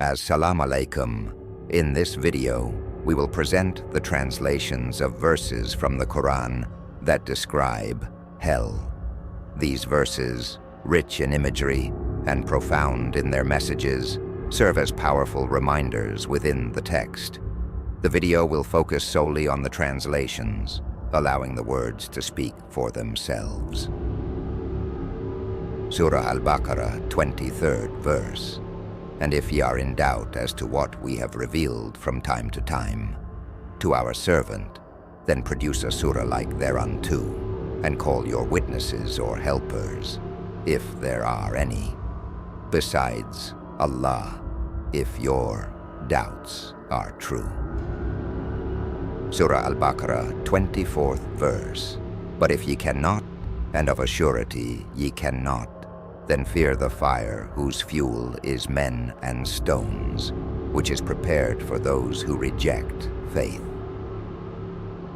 Assalamu alaikum. In this video, we will present the translations of verses from the Quran that describe hell. These verses, rich in imagery and profound in their messages, serve as powerful reminders within the text. The video will focus solely on the translations, allowing the words to speak for themselves. Surah Al-Baqarah, 23rd verse. And if ye are in doubt as to what we have revealed from time to time to our servant, then produce a surah like thereunto, and call your witnesses or helpers, if there are any, besides Allah, if your doubts are true. Surah Al-Baqarah, 24th verse. But if ye cannot, and of a surety ye cannot, then fear the fire whose fuel is men and stones, which is prepared for those who reject faith.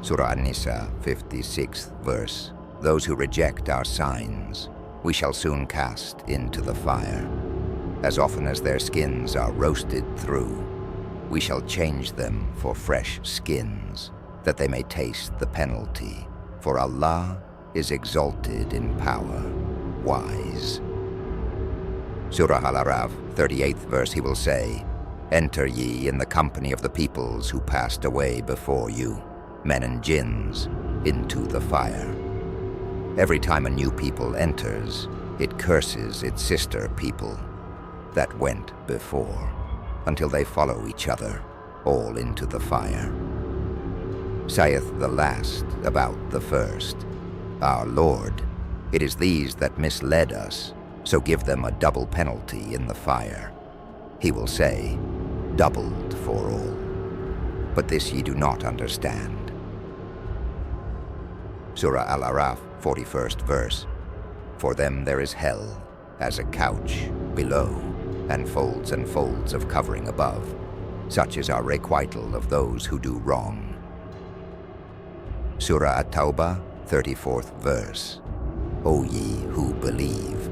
Surah An-Nisa, 56th verse. Those who reject our signs, we shall soon cast into the fire. As often as their skins are roasted through, we shall change them for fresh skins, that they may taste the penalty. For Allah is exalted in power, wise. Surah Al-Araf, 38th verse, he will say, Enter ye in the company of the peoples who passed away before you, men and jinns, into the fire. Every time a new people enters, it curses its sister people that went before, until they follow each other, all into the fire. Saith the last about the first, Our Lord, it is these that misled us, so give them a double penalty in the fire. He will say, doubled for all. But this ye do not understand. Surah Al-Araf, 41st verse. For them there is hell, as a couch below, and folds of covering above. Such is our requital of those who do wrong. Surah At-Tawbah, 34th verse. O ye who believe.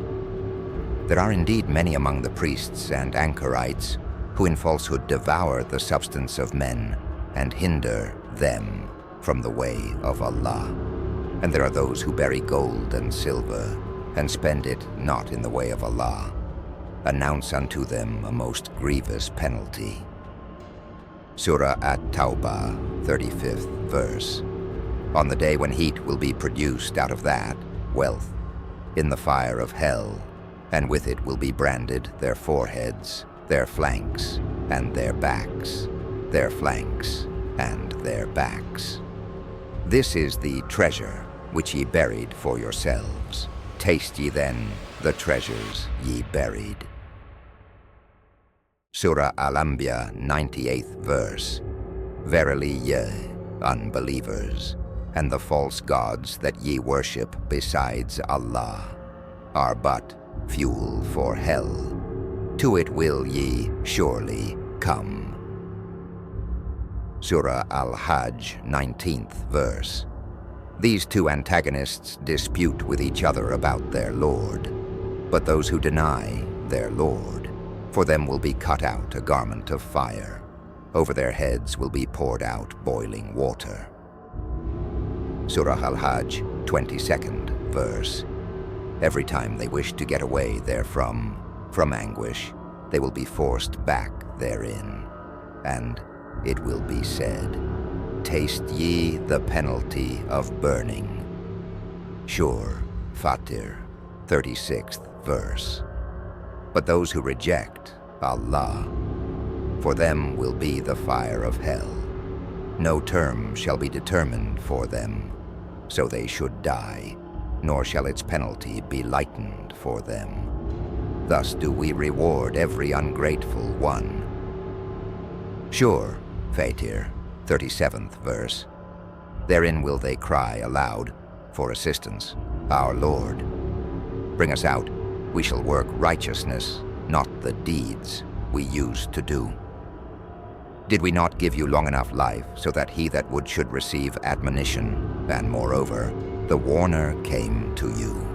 There are indeed many among the priests and anchorites who in falsehood devour the substance of men and hinder them from the way of Allah. And there are those who bury gold and silver and spend it not in the way of Allah. Announce unto them a most grievous penalty. Surah At-Tawbah, 35th verse. On the day when heat will be produced out of that, wealth, in the fire of hell, and with it will be branded their foreheads, their flanks, and their backs, their flanks, and their backs. This is the treasure which ye buried for yourselves. Taste ye then the treasures ye buried. Surah Al-Anbiya, 98th verse. Verily ye, unbelievers, and the false gods that ye worship besides Allah, are but fuel for hell. To it will ye surely come. Surah Al-Hajj, 19th verse. These two antagonists dispute with each other about their Lord, but those who deny their Lord, for them will be cut out a garment of fire. Over their heads will be poured out boiling water. Surah Al-Hajj, 22nd verse. Every time they wish to get away therefrom, from anguish, they will be forced back therein. And it will be said, Taste ye the penalty of burning. Sure, Fatir, 36th verse. But those who reject Allah, for them will be the fire of hell. No term shall be determined for them, so they should die, nor shall its penalty be lightened for them. Thus do we reward every ungrateful one. Sure, Fatir, 37th verse. Therein will they cry aloud for assistance, Our Lord, bring us out, we shall work righteousness, not the deeds we used to do. Did we not give you long enough life so that he that would should receive admonition, and moreover, the warner came to you?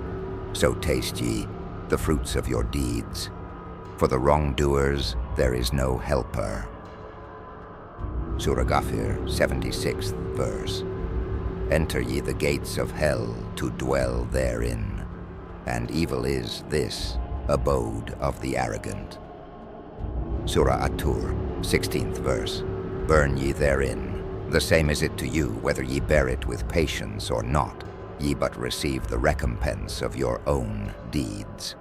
So taste ye the fruits of your deeds. For the wrongdoers there is no helper. Surah Ghafir, 76th verse. Enter ye the gates of hell to dwell therein, and evil is this abode of the arrogant. Surah At-Tur, 16th verse. Burn ye therein, the same is it to you whether ye bear it with patience or not, ye but receive the recompense of your own deeds.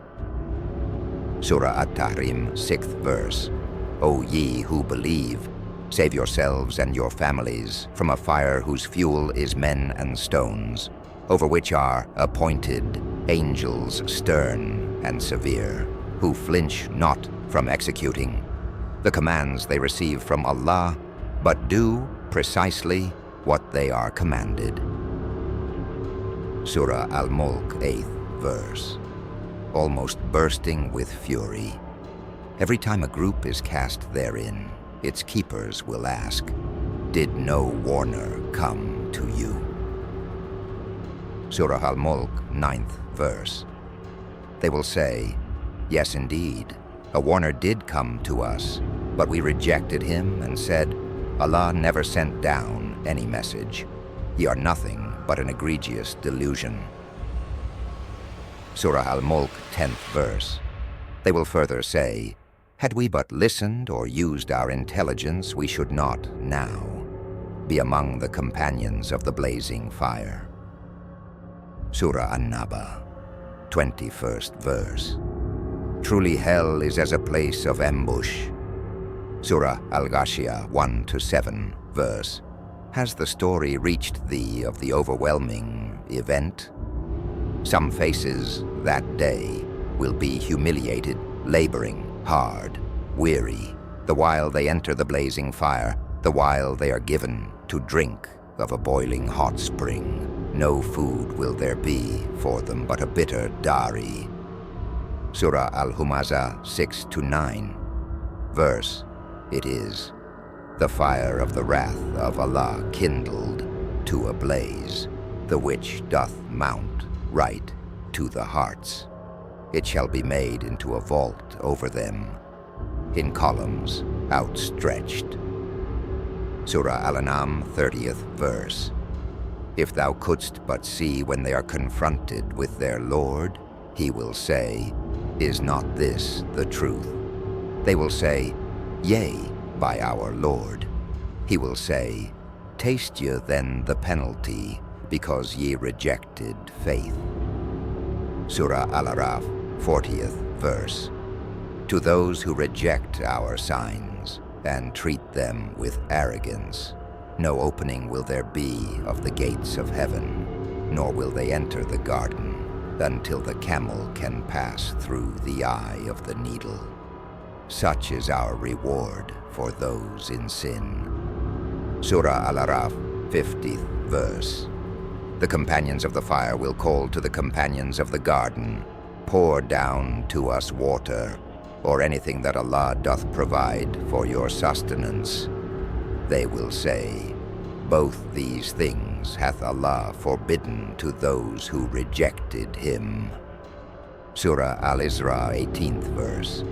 Surah At-Tahrim, 6th verse. O ye who believe, save yourselves and your families from a fire whose fuel is men and stones, over which are appointed angels stern and severe, who flinch not from executing the commands they receive from Allah, but do precisely what they are commanded. Surah Al-Mulk, 8th verse. Almost bursting with fury, every time a group is cast therein, its keepers will ask, did no warner come to you? Surah Al-Mulk, 9th verse. They will say, yes indeed, a warner did come to us, but we rejected him and said, Allah never sent down any message. Ye are nothing but an egregious delusion. Surah Al-Mulk, 10th verse. They will further say, had we but listened or used our intelligence, we should not now be among the companions of the blazing fire. Surah An-Naba, 21st verse. Truly hell is as a place of ambush. Surah Al-Ghashiyah, 1-7 verse. Has the story reached thee of the overwhelming event? Some faces that day will be humiliated, laboring hard, weary, the while they enter the blazing fire, the while they are given to drink of a boiling hot spring. No food will there be for them but a bitter dari. Surah Al-Humazah, 6-9 verse. It is the fire of the wrath of Allah kindled to a blaze, the which doth mount right to the hearts. It shall be made into a vault over them, in columns outstretched. Surah Al-An'am, 30th verse. If thou couldst but see when they are confronted with their Lord, he will say, is not this the truth? They will say, yea, by our Lord. He will say, taste ye then the penalty, because ye rejected faith. Surah Al-Araf, 40th verse. To those who reject our signs and treat them with arrogance, no opening will there be of the gates of heaven, nor will they enter the garden until the camel can pass through the eye of the needle. Such is our reward for those in sin. Surah Al-Araf, 50th verse. The companions of the fire will call to the companions of the garden, pour down to us water, or anything that Allah doth provide for your sustenance. They will say, both these things hath Allah forbidden to those who rejected him. Surah Al-Isra, 18th verse.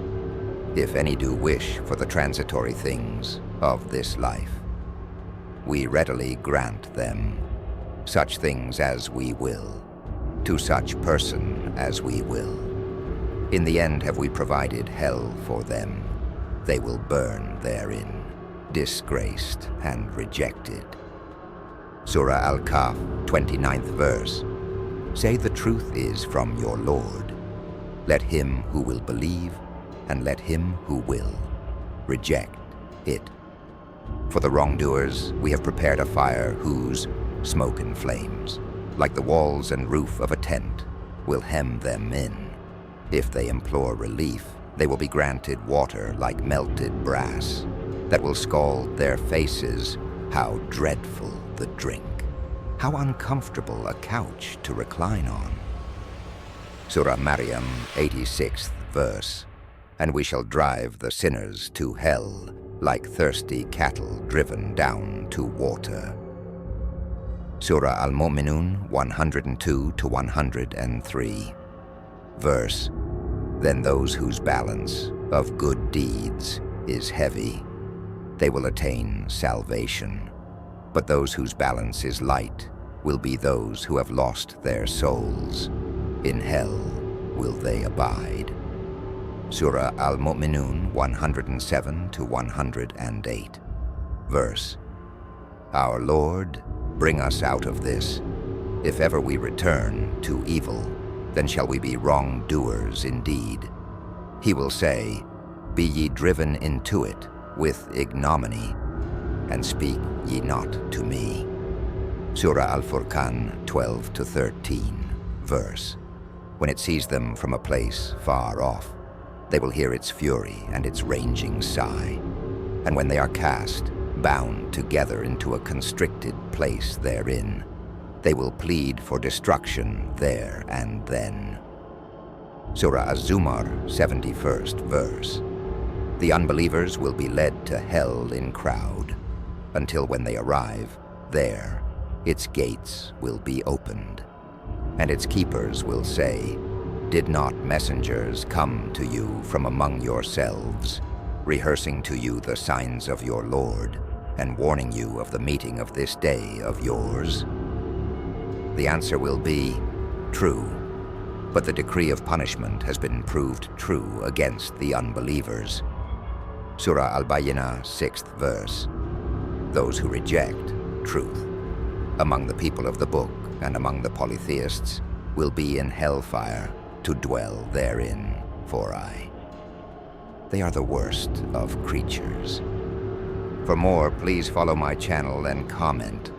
If any do wish for the transitory things of this life, we readily grant them such things as we will, to such person as we will. In the end have we provided hell for them. They will burn therein, disgraced and rejected. Surah Al-Kahf, 29th verse. Say the truth is from your Lord. Let him who will believe, and let him who will reject it. For the wrongdoers we have prepared a fire whose smoke and flames, like the walls and roof of a tent, will hem them in. If they implore relief, they will be granted water like melted brass, that will scald their faces. How dreadful the drink! How uncomfortable a couch to recline on! Surah Maryam, 86th verse. And we shall drive the sinners to hell, like thirsty cattle driven down to water. Surah Al-Mu'minun, 102-103 verse. Then those whose balance of good deeds is heavy. They will attain salvation, but those whose balance is light will be those who have lost their souls. In hell will they abide. Surah Al-Mu'minun 107-108. Verse: Our Lord, bring us out of this. If ever we return to evil, then shall we be wrongdoers indeed. He will say, Be ye driven into it with ignominy, and speak ye not to me. Surah Al-Furqan 12-13. Verse: When it sees them from a place far off, they will hear its fury and its ranging sigh. And when they are cast, bound together into a constricted place therein, they will plead for destruction there and then. Surah Az-Zumar 71st verse. The unbelievers will be led to hell in crowd, until when they arrive there, its gates will be opened, and its keepers will say, Did not messengers come to you from among yourselves, rehearsing to you the signs of your Lord, and warning you of the meeting of this day of yours? The answer will be, True, but the decree of punishment has been proved true against the unbelievers. Surah Al-Bayyinah 6th verse. Those who reject truth among the people of the book and among the polytheists will be in hellfire to dwell therein for aye. They are the worst of creatures. For more, please follow my channel and comment.